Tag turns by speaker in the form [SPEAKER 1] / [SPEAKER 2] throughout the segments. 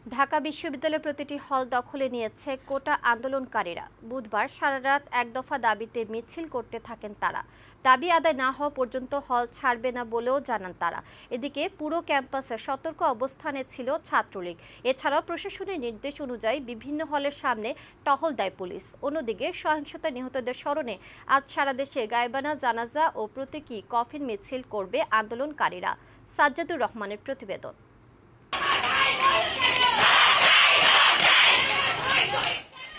[SPEAKER 1] ঢাকা বিশ্ববিদ্যালয়ের প্রতিটি হল দখলে নিয়েছে কোটা আন্দোলনকারীরা। বুধবার সারারাত এক দফা দাবিতে মিছিল করতে থাকেন তারা। দাবি আদায় না হওয়া পর্যন্ত হল ছাড়বে না বলেও জানান তারা। এদিকে পুরো ক্যাম্পাসে সতর্ক অবস্থানে ছিল ছাত্রলীগ। এছাড়াও প্রশাসনের নির্দেশ অনুযায়ী বিভিন্ন হলের সামনে টহল দেয় পুলিশ। অন্যদিকে সহিংসতায় নিহতদের স্মরণে আজ সারা দেশে গায়বানা, জানাজা ও প্রতীকী কফিন মিছিল করবে আন্দোলনকারীরা। সাজ্জাদুর রহমানের প্রতিবেদন।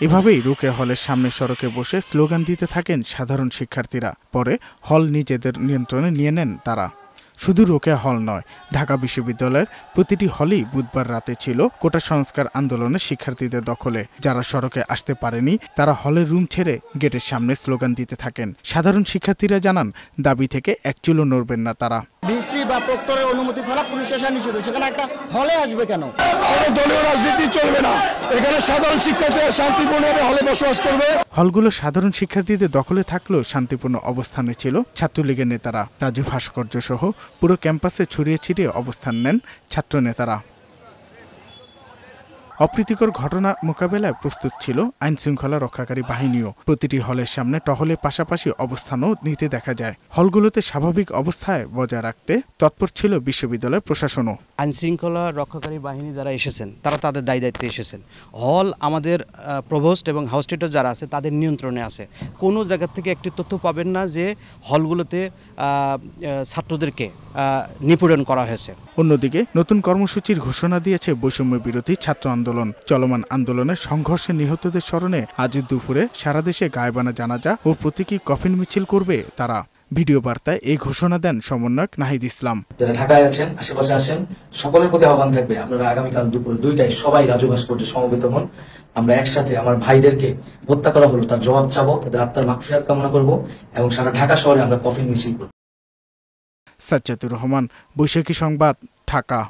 [SPEAKER 2] এভাবেই রোকেয়া হলের সামনের সড়কে বসে স্লোগান দিতে থাকেন সাধারণ শিক্ষার্থীরা। পরে হল নিজেদের নিয়ন্ত্রণে নিয়ে নেন তারা। শুধু রোকেয়া হল নয়, ঢাকা বিশ্ববিদ্যালয়ের প্রতিটি হলই বুধবার রাতে ছিল কোটা সংস্কার আন্দোলনের শিক্ষার্থীদের দখলে। যারা সড়কে আসতে পারেনি তারা হলের রুম ছেড়ে গেটের সামনে স্লোগান দিতে থাকেন। সাধারণ শিক্ষার্থীরা জানান, দাবি থেকে এক চুলও নড়বেন না তারা।
[SPEAKER 3] ভিসি বা প্রক্টরের অনুমতি ছাড়া পুলিশ আসা নিষেধ। সেখানে একটা হলে আসবে কেন?
[SPEAKER 4] দলীয় রাজনীতি চলবে না। এখানে সাধারণ শিক্ষার্থীরা শান্তিপূর্ণভাবে হলে বসবাস করবে।
[SPEAKER 2] হলগুলো সাধারণ শিক্ষার্থীদের দখলে থাকলেও শান্তিপূর্ণ অবস্থানে ছিল ছাত্রলীগের নেতারা। রাজু ভাস্কর্য সহ পুরো ক্যাম্পাসে ছড়িয়ে ছিটিয়ে অবস্থান নেন ছাত্র নেতারা। অপ্রীতিকর ঘটনা মোকাবেলায় প্রস্তুত ছিল আইন শৃঙ্খলা রক্ষাকারী বাহিনীও। প্রতিটি হলের সামনে টহলের পাশাপাশি অবস্থানও নিতে দেখা যায়। হলগুলোতে স্বাভাবিক অবস্থায় বজায় রাখতে তৎপর ছিল বিশ্ববিদ্যালয় প্রশাসনও।
[SPEAKER 3] আইন শৃঙ্খলা রক্ষাকারী বাহিনী যারা এসেছেন তারা তাদের দায়িত্বে এসেছেন। হল আমাদের প্রভোস্ট এবং হাউস টিউটর যারা আছে তাদের নিয়ন্ত্রণে আছে। কোনো জায়গা থেকে একটি তথ্য পাবেন না যে হলগুলোতে ছাত্রদেরকে নিপীড়ন করা হয়েছে।
[SPEAKER 2] অন্যদিকে নতুন কর্মসূচির ঘোষণা দিয়েছে বৈষম্য বিরোধী ছাত্র আন্দোলন। চলমান আন্দোলনের সংঘর্ষে নিহতদের স্মরণে আজ দুপুরে সারা দেশে গায়বানা, জানাজা ও প্রতীকী কফিন মিছিল করবে তারা। ভিডিও বার্তায় এই ঘোষণা দেন সমন্বয়ক নাহিদ ইসলাম।
[SPEAKER 5] যারা ঢাকায় আছেন, আশেপাশে আসেন, সকলের প্রতি আহ্বান থাকবে আপনারা আগামীকাল দুপুর 2টায় সবাই রাজু ভাস্কর্যে সমবেত হন। আমরা একসাথে আমার ভাইদেরকে হত্যা করা হলো তার জবাব চাবো, তাদের আত্মার মাগফিরাত কামনা করব এবং সারা ঢাকা শহরে আমরা কফিন মিছিল করব।
[SPEAKER 2] সাজ্জাদুর রহমান, বৈশাখী সংবাদ, ঢাকা।